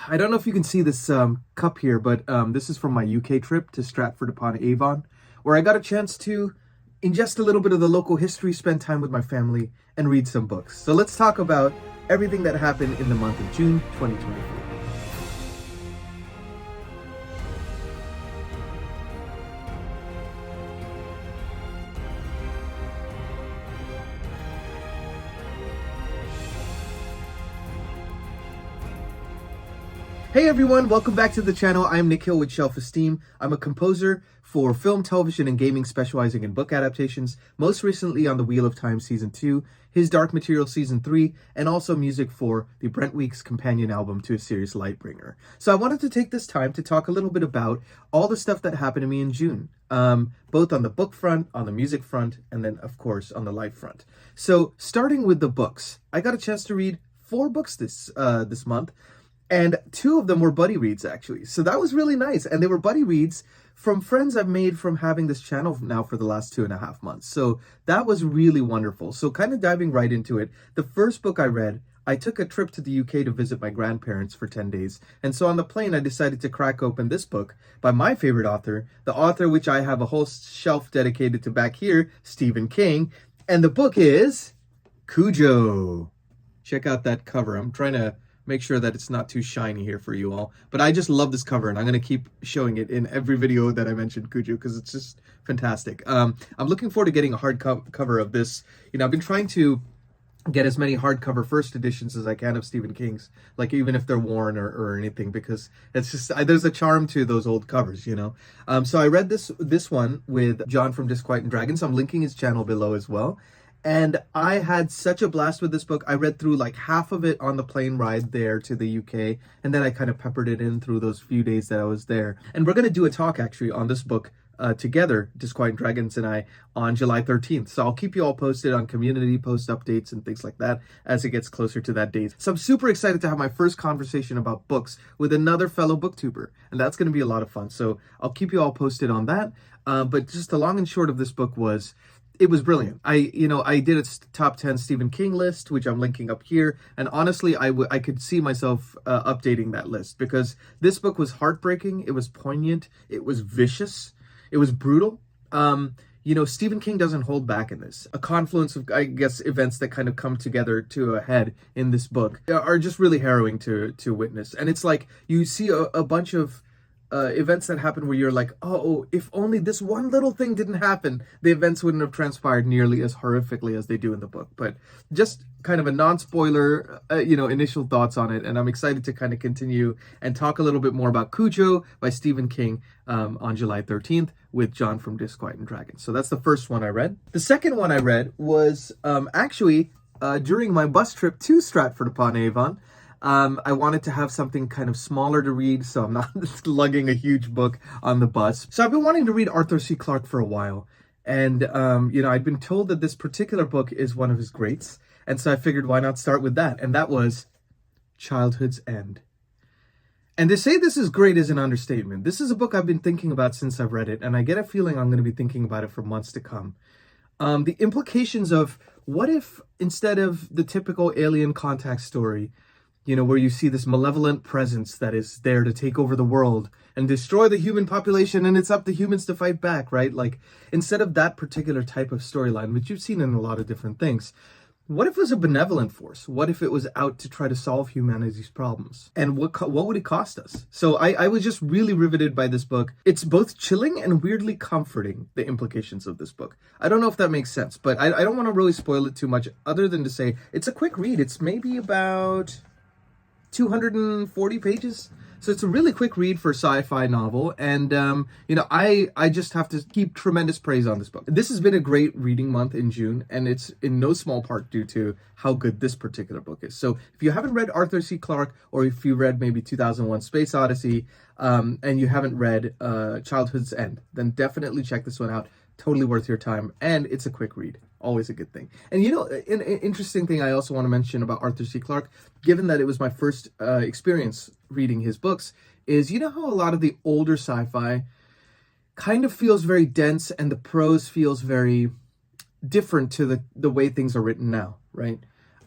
I don't know if you can see this cup here, but this is from my UK trip to Stratford-upon-Avon, where I got a chance to ingest a little bit of the local history, spend time with my family, and read some books. So let's talk about everything that happened in the month of June 2024. Hey everyone, welcome back to the channel. I'm Nick Hill with Shelf-Esteem. I'm a composer for film, television, and gaming, specializing in book adaptations, most recently on The Wheel of Time Season 2, His Dark Material Season 3, and also music for the Brent Weeks companion album to a series Lightbringer. So I wanted to take this time to talk a little bit about all the stuff that happened to me in June, both on the book front, on the music front, and then of course on the life front. So starting with the books, I got a chance to read 4 books this month. And 2 of them were buddy reads, actually. So that was really nice. And they were buddy reads from friends I've made from having this channel now for the last 2.5 months. So that was really wonderful. So kind of diving right into it, the first book I read, I took a trip to the UK to visit my grandparents for 10 days. And so on the plane, I decided to crack open this book by my favorite author, the author which I have a whole shelf dedicated to back here, Stephen King. And the book is Cujo. Check out that cover. I'm trying to make sure that it's not too shiny here for you all. But I just love this cover, and I'm going to keep showing it in every video that I mentioned Cujo, because it's just fantastic. I'm looking forward to getting a hardcover of this. You know, I've been trying to get as many hardcover first editions as I can of Stephen King's, like even if they're worn or anything, because it's just, there's a charm to those old covers, you know? So I read this one with John from Disquiet and Dragons. I'm linking his channel below as well. And I had such a blast with this book. I read through like half of it on the plane ride there to the UK, and then I kind of peppered it in through those few days that I was there. And we're going to do a talk actually on this book together, Disquiet and Dragons and I, on July 13th. So I'll keep you all posted on community post updates and things like that as it gets closer to that date. So I'm super excited to have my first conversation about books with another fellow booktuber, and that's going to be a lot of fun. So I'll keep you all posted on that. But just the long and short of this book was, it was brilliant. I did a top 10 Stephen King list, which I'm linking up here. And honestly, I could see myself updating that list, because this book was heartbreaking. It was poignant. It was vicious. It was brutal. Stephen King doesn't hold back in this. A confluence of, I guess, events that kind of come together to a head in this book are just really harrowing to witness. And it's like you see a bunch of events that happen where you're like, oh, if only this one little thing didn't happen, the events wouldn't have transpired nearly as horrifically as they do in the book. But just kind of a non-spoiler, initial thoughts on it. And I'm excited to kind of continue and talk a little bit more about Cujo by Stephen King on July 13th with John from Disquiet and Dragons. So that's the first one I read. The second one I read was actually during my bus trip to Stratford-upon-Avon. I wanted to have something kind of smaller to read, so I'm not lugging a huge book on the bus. So I've been wanting to read Arthur C. Clarke for a while. And, I'd been told that this particular book is one of his greats. And so I figured, why not start with that? And that was Childhood's End. And to say this is great is an understatement. This is a book I've been thinking about since I've read it, and I get a feeling I'm going to be thinking about it for months to come. The implications of, what if instead of the typical alien contact story, where you see this malevolent presence that is there to take over the world and destroy the human population, and it's up to humans to fight back, right? Like, instead of that particular type of storyline, which you've seen in a lot of different things, what if it was a benevolent force? What if it was out to try to solve humanity's problems? And what would it cost us? So I was just really riveted by this book. It's both chilling and weirdly comforting, the implications of this book. I don't know if that makes sense, but I don't want to really spoil it too much, other than to say it's a quick read. It's maybe about 240 pages. So it's a really quick read for a sci-fi novel. And, I just have to keep tremendous praise on this book. This has been a great reading month in June, and it's in no small part due to how good this particular book is. So if you haven't read Arthur C. Clarke, or if you read maybe 2001 Space Odyssey, and you haven't read Childhood's End, then definitely check this one out. Totally worth your time, and it's a quick read. Always a good thing. And an interesting thing I also want to mention about Arthur C. Clarke, given that it was my first experience reading his books, is how a lot of the older sci-fi kind of feels very dense, and the prose feels very different to the way things are written now, right?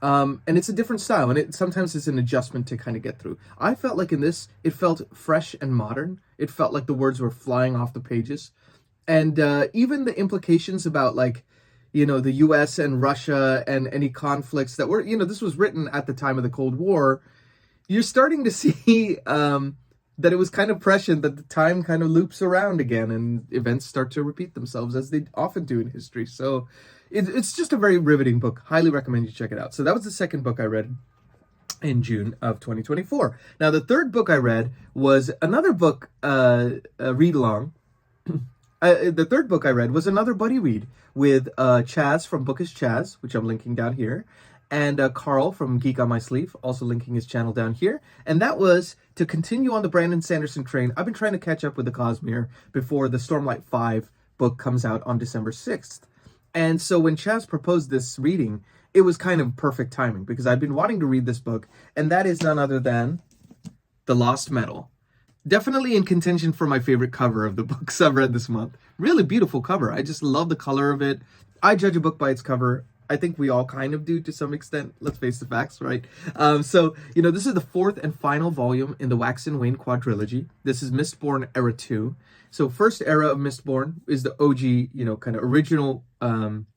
And it's a different style, and sometimes it's an adjustment to kind of get through. I felt like in this, it felt fresh and modern. It felt like the words were flying off the pages. And even the implications about, like, the US and Russia and any conflicts that were, this was written at the time of the Cold War. You're starting to see that it was kind of prescient that the time kind of loops around again and events start to repeat themselves as they often do in history. So it's just a very riveting book. Highly recommend you check it out. So that was the second book I read in June of 2024. Now, the third book I read was another book, read along. The third book I read was another buddy read with Chaz from Bookish Chaz, which I'm linking down here, and Carl from Geek on My Sleeve, also linking his channel down here. And that was to continue on the Brandon Sanderson train. I've been trying to catch up with the Cosmere before the Stormlight 5 book comes out on December 6th. And so when Chaz proposed this reading, it was kind of perfect timing because I've been wanting to read this book, and that is none other than The Lost Metal. Definitely in contention for my favorite cover of the books I've read this month. Really beautiful cover. I just love the color of it. I judge a book by its cover. I think we all kind of do to some extent. Let's face the facts, right? So, this is the fourth and final volume in the Wax and Wayne quadrilogy. This is Mistborn Era 2. So first era of Mistborn is the OG, kind of original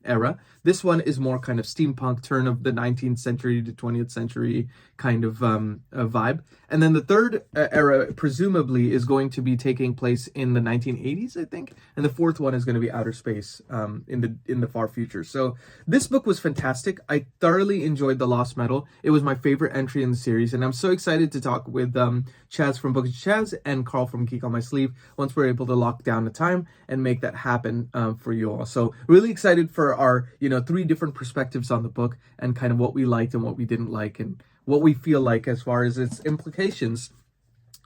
era. This one is more kind of steampunk, turn of the 19th century to 20th century kind of vibe. And then the third era presumably is going to be taking place in the 1980s, I think. And the fourth one is going to be outer space in the far future. So this book was fantastic. I thoroughly enjoyed The Lost Metal. It was my favorite entry in the series. And I'm so excited to talk with Chaz from Bookish Chaz and Carl from Geek on My Sleeve once we're able to lock down the time and make that happen for you all. So really excited for our, 3 different perspectives on the book and kind of what we liked and what we didn't like and what we feel like as far as its implications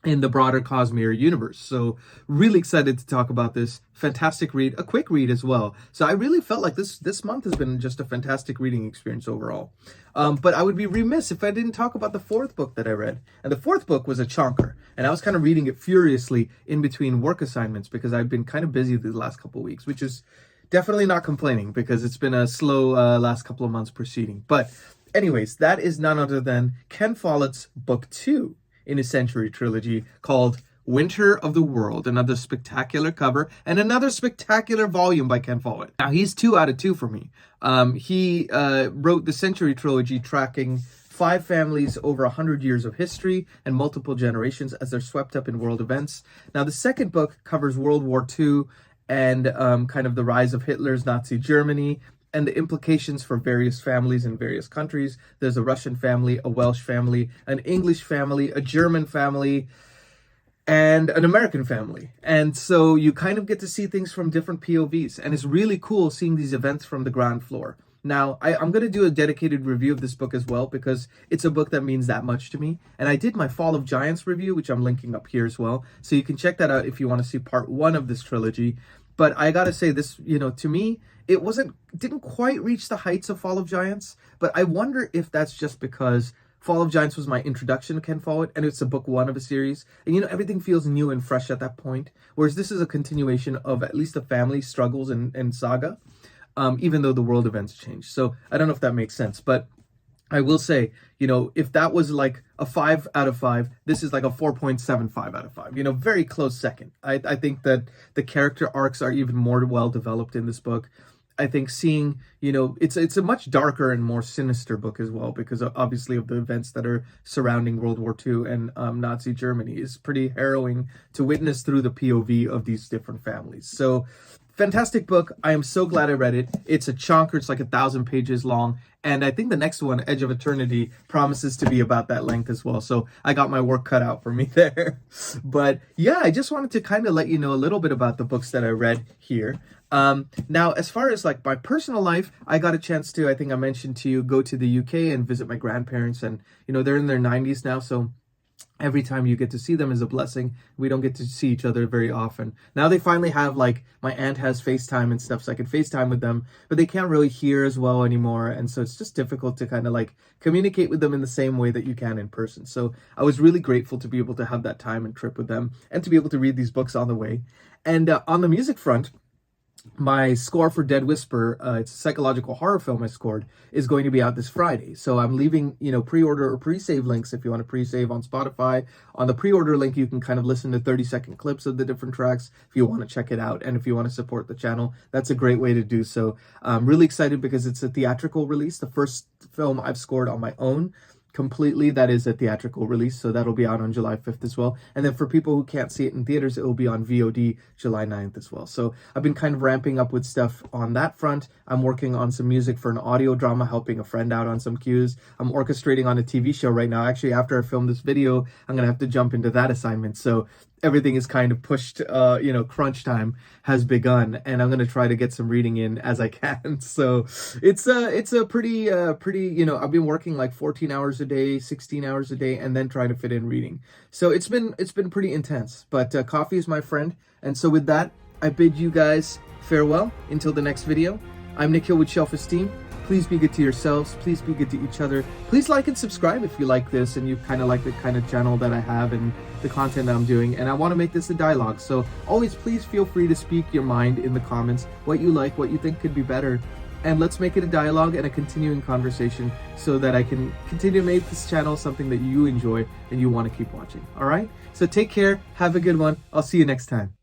in the broader Cosmere universe. So really excited to talk about this. Fantastic read, a quick read as well. So I really felt like this month has been just a fantastic reading experience overall. But I would be remiss if I didn't talk about the fourth book that I read. And the fourth book was a chonker. And I was kind of reading it furiously in between work assignments because I've been kind of busy the last couple of weeks, which is definitely not complaining because it's been a slow last couple of months proceeding. But anyways, that is none other than Ken Follett's book 2 in his Century trilogy called Winter of the World. Another spectacular cover and another spectacular volume by Ken Follett. Now, he's 2 out of 2 for me. He wrote the Century trilogy tracking 5 families over 100 years of history and multiple generations as they're swept up in world events. Now, the second book covers World War II and kind of the rise of Hitler's Nazi Germany and the implications for various families in various countries. There's a Russian family, a Welsh family, an English family, a German family, and an American family. And so you kind of get to see things from different POVs. And it's really cool seeing these events from the ground floor. Now, I'm going to do a dedicated review of this book as well because it's a book that means that much to me. And I did my Fall of Giants review, which I'm linking up here as well. So you can check that out if you want to see part 1 of this trilogy. But I got to say this, to me, it didn't quite reach the heights of Fall of Giants. But I wonder if that's just because Fall of Giants was my introduction to Ken Follett, and it's a book 1 of a series. And, everything feels new and fresh at that point. Whereas this is a continuation of at least the family struggles and saga. Even though the world events change. So I don't know if that makes sense, but I will say, if that was like a 5 out of 5, this is like a 4.75 out of 5, very close second. I think that the character arcs are even more well developed in this book. I think seeing, it's a much darker and more sinister book as well, because obviously of the events that are surrounding World War II and Nazi Germany is pretty harrowing to witness through the POV of these different families. So fantastic book. I am so glad I read it. It's a chonker. It's like 1,000 pages long. And I think the next one, Edge of Eternity, promises to be about that length as well. So I got my work cut out for me there. But yeah, I just wanted to kind of let you know a little bit about the books that I read here. Now, as far as like my personal life, I got a chance to, I think I mentioned to you, go to the UK and visit my grandparents. And, they're in their 90s now. So every time you get to see them is a blessing. We don't get to see each other very often. Now they finally have, like, my aunt has FaceTime and stuff, so I can FaceTime with them, but they can't really hear as well anymore. And so it's just difficult to kind of like communicate with them in the same way that you can in person. So I was really grateful to be able to have that time and trip with them and to be able to read these books on the way. And on the music front, my score for Dead Whisper, it's a psychological horror film I scored, is going to be out this Friday. So I'm leaving, pre-order or pre-save links if you want to pre-save on Spotify. On the pre-order link, you can kind of listen to 30-second clips of the different tracks if you want to check it out. And if you want to support the channel, that's a great way to do so. I'm really excited because it's a theatrical release, the first film I've scored on my own completely that is a theatrical release, so that'll be out on July 5th as well. And then for people who can't see it in theaters, it will be on VOD July 9th as well. So I've been kind of ramping up with stuff on that front. I'm working on some music for an audio drama, helping a friend out on some cues. I'm orchestrating on a TV show right now. Actually, after I film this video, I'm gonna have to jump into that assignment. So everything is kind of pushed, crunch time has begun, and I'm going to try to get some reading in as I can. So it's a pretty, I've been working like 14 hours a day, 16 hours a day, and then trying to fit in reading. So it's been pretty intense, but coffee is my friend. And so with that, I bid you guys farewell until the next video. I'm Nick Hill with Shelf-Esteem. Please be good to yourselves. Please be good to each other. Please like and subscribe if you like this and you kind of like the kind of channel that I have and the content that I'm doing. And I want to make this a dialogue. So always please feel free to speak your mind in the comments, what you like, what you think could be better. And let's make it a dialogue and a continuing conversation so that I can continue to make this channel something that you enjoy and you want to keep watching. All right? So take care. Have a good one. I'll see you next time.